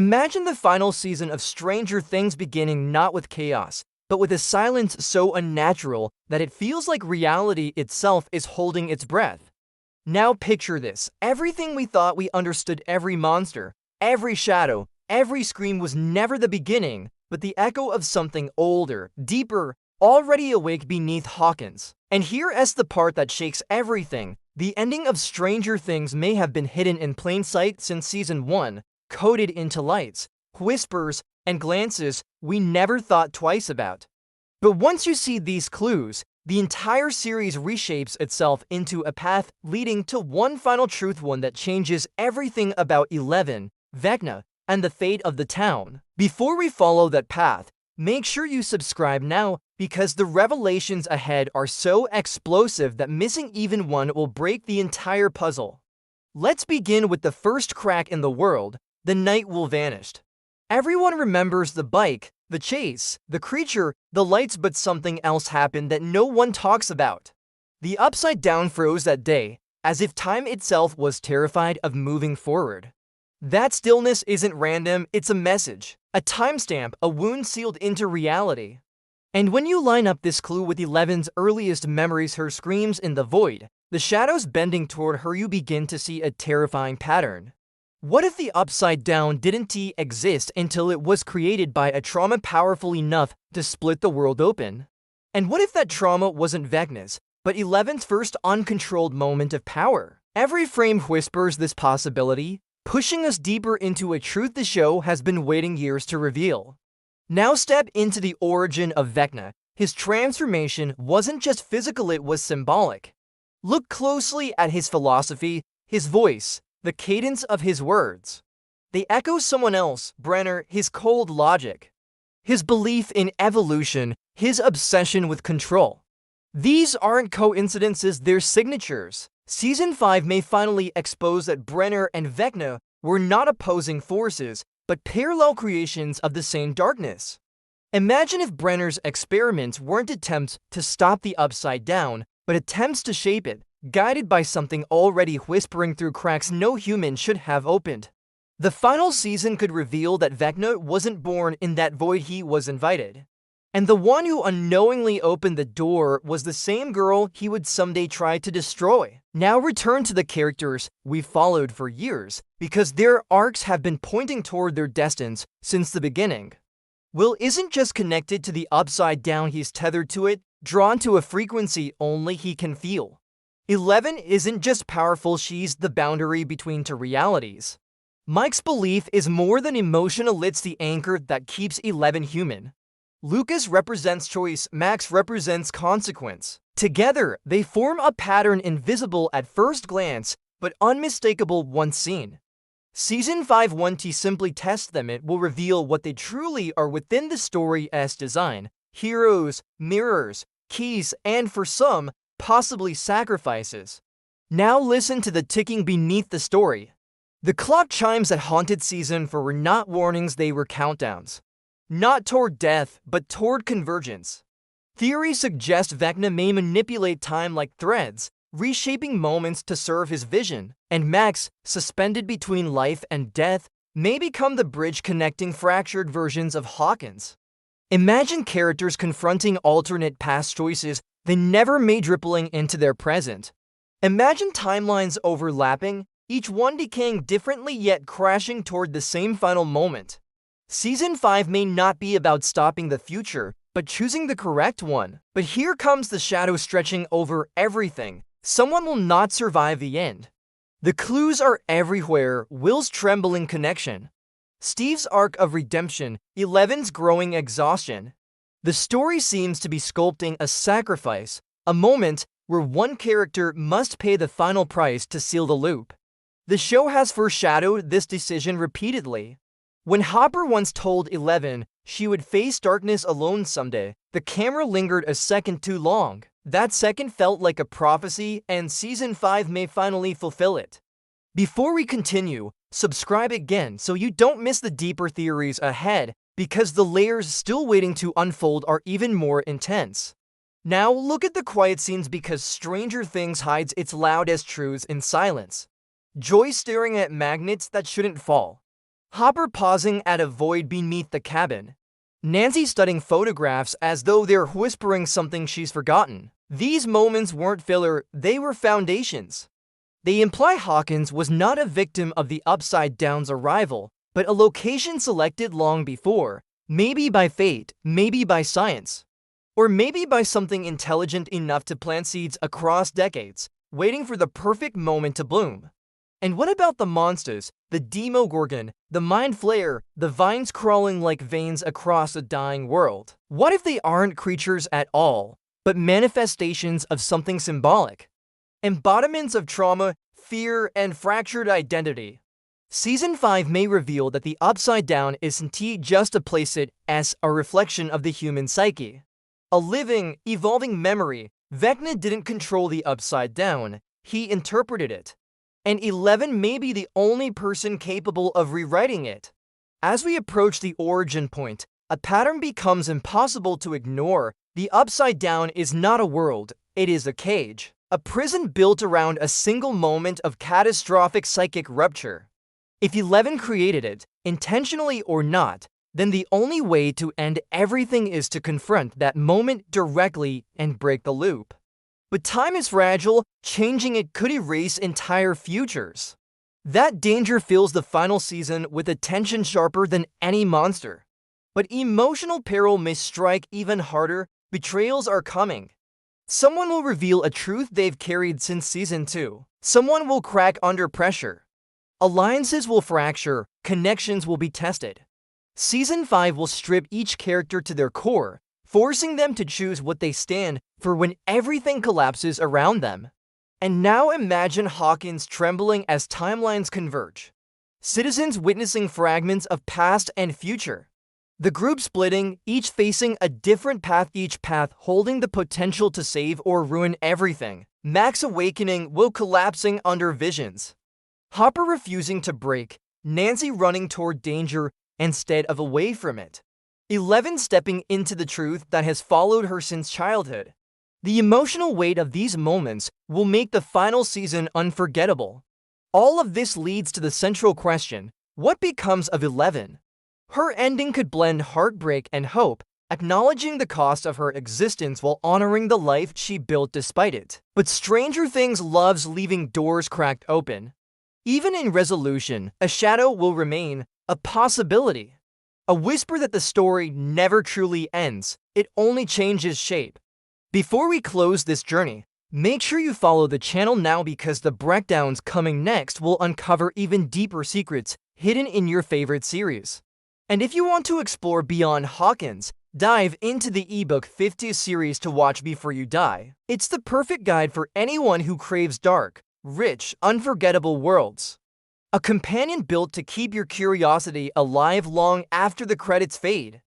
Imagine the final season of Stranger Things beginning not with chaos, but with a silence so unnatural that it feels like reality itself is holding its breath. Now picture this. Everything we thought we understood, every monster, every shadow, every scream was never the beginning, but the echo of something older, deeper, already awake beneath Hawkins. And here is the part that shakes everything. The ending of Stranger Things may have been hidden in plain sight since season 1, coded into lights, whispers, and glances we never thought twice about. But once you see these clues, the entire series reshapes itself into a path leading to one final truth, one that changes everything about 11, Vecna, and the fate of the town. Before we follow that path, make sure you subscribe now, because the revelations ahead are so explosive that missing even one will break the entire puzzle. Let's begin with the first crack in the world. The night will vanish. Everyone remembers the bike, the chase, the creature, the lights, but something else happened that no one talks about. The Upside Down froze that day, as if time itself was terrified of moving forward. That stillness isn't random, it's a message, a timestamp, a wound sealed into reality. And when you line up this clue with 11's earliest memories, her screams in the void, the shadows bending toward her, you begin to see a terrifying pattern. What if the Upside Down didn't exist until it was created by a trauma powerful enough to split the world open? And what if that trauma wasn't Vecna's, but 11's first uncontrolled moment of power? Every frame whispers this possibility, pushing us deeper into a truth the show has been waiting years to reveal. Now step into the origin of Vecna. His transformation wasn't just physical, it was symbolic. Look closely at his philosophy, his voice, the cadence of his words. They echo someone else, Brenner, his cold logic, his belief in evolution, his obsession with control. These aren't coincidences, they're signatures. Season 5 may finally expose that Brenner and Vecna were not opposing forces, but parallel creations of the same darkness. Imagine if Brenner's experiments weren't attempts to stop the Upside Down, but attempts to shape it, guided by something already whispering through cracks no human should have opened. The final season could reveal that Vecna wasn't born in that void, he was invited. And the one who unknowingly opened the door was the same girl he would someday try to destroy. Now return to the characters we've followed for years, because their arcs have been pointing toward their destinies since the beginning. Will isn't just connected to the Upside Down, he's tethered to it, drawn to a frequency only he can feel. 11 isn't just powerful, she's the boundary between two realities. Mike's belief is more than emotional, it's the anchor that keeps 11 human. Lucas represents choice, Max represents consequence. Together, they form a pattern invisible at first glance, but unmistakable once seen. Season 5 won't simply test them, it will reveal what they truly are within the story's design. Heroes, mirrors, keys, and for some, possibly sacrifices. Now listen to the ticking beneath the story. The clock chimes that haunted season 4 were not warnings, they were countdowns. Not toward death, but toward convergence. Theories suggest Vecna may manipulate time like threads, reshaping moments to serve his vision, and Max, suspended between life and death, may become the bridge connecting fractured versions of Hawkins. Imagine characters confronting alternate past choices they never made, rippling into their present. Imagine timelines overlapping, each one decaying differently yet crashing toward the same final moment. Season 5 may not be about stopping the future, but choosing the correct one. But here comes the shadow stretching over everything. Someone will not survive the end. The clues are everywhere. Will's trembling connection, Steve's arc of redemption, 11's growing exhaustion. The story seems to be sculpting a sacrifice, a moment where one character must pay the final price to seal the loop. The show has foreshadowed this decision repeatedly. When Hopper once told 11 she would face darkness alone someday, the camera lingered a second too long. That second felt like a prophecy, and Season 5 may finally fulfill it. Before we continue, subscribe again so you don't miss the deeper theories ahead, because the layers still waiting to unfold are even more intense. Now look at the quiet scenes, because Stranger Things hides its loudest truths in silence. Joy staring at magnets that shouldn't fall. Hopper pausing at a void beneath the cabin. Nancy studying photographs as though they're whispering something she's forgotten. These moments weren't filler, they were foundations. They imply Hawkins was not a victim of the Upside Down's arrival, but a location selected long before, maybe by fate, maybe by science, or maybe by something intelligent enough to plant seeds across decades, waiting for the perfect moment to bloom. And what about the monsters, the Demogorgon, the Mind Flayer, the vines crawling like veins across a dying world? What if they aren't creatures at all, but manifestations of something symbolic? Embodiments of trauma, fear, and fractured identity. Season 5 may reveal that the Upside Down isn't just a placeit as a reflection of the human psyche. A living, evolving memory, Vecna didn't control the Upside Down, he interpreted it. And 11 may be the only person capable of rewriting it. As we approach the origin point, a pattern becomes impossible to ignore. The Upside Down is not a world, it is a cage. A prison built around a single moment of catastrophic psychic rupture. If 11 created it, intentionally or not, then the only way to end everything is to confront that moment directly and break the loop. But time is fragile, changing it could erase entire futures. That danger fills the final season with a tension sharper than any monster. But emotional peril may strike even harder. Betrayals are coming. Someone will reveal a truth they've carried since season 2. Someone will crack under pressure. Alliances will fracture, connections will be tested. Season 5 will strip each character to their core, forcing them to choose what they stand for when everything collapses around them. And now imagine Hawkins trembling as timelines converge. Citizens witnessing fragments of past and future. The group splitting, each facing a different path, each path holding the potential to save or ruin everything. Max awakening, Will collapsing under visions. Hopper refusing to break, Nancy running toward danger instead of away from it. 11 stepping into the truth that has followed her since childhood. The emotional weight of these moments will make the final season unforgettable. All of this leads to the central question: what becomes of 11? Her ending could blend heartbreak and hope, acknowledging the cost of her existence while honoring the life she built despite it. But Stranger Things loves leaving doors cracked open. Even in resolution, a shadow will remain, a possibility. A whisper that the story never truly ends, it only changes shape. Before we close this journey, make sure you follow the channel now because the breakdowns coming next will uncover even deeper secrets hidden in your favorite series. And if you want to explore beyond Hawkins, dive into the ebook 50 series to watch before you die. It's the perfect guide for anyone who craves dark, rich, unforgettable worlds. A companion built to keep your curiosity alive long after the credits fade.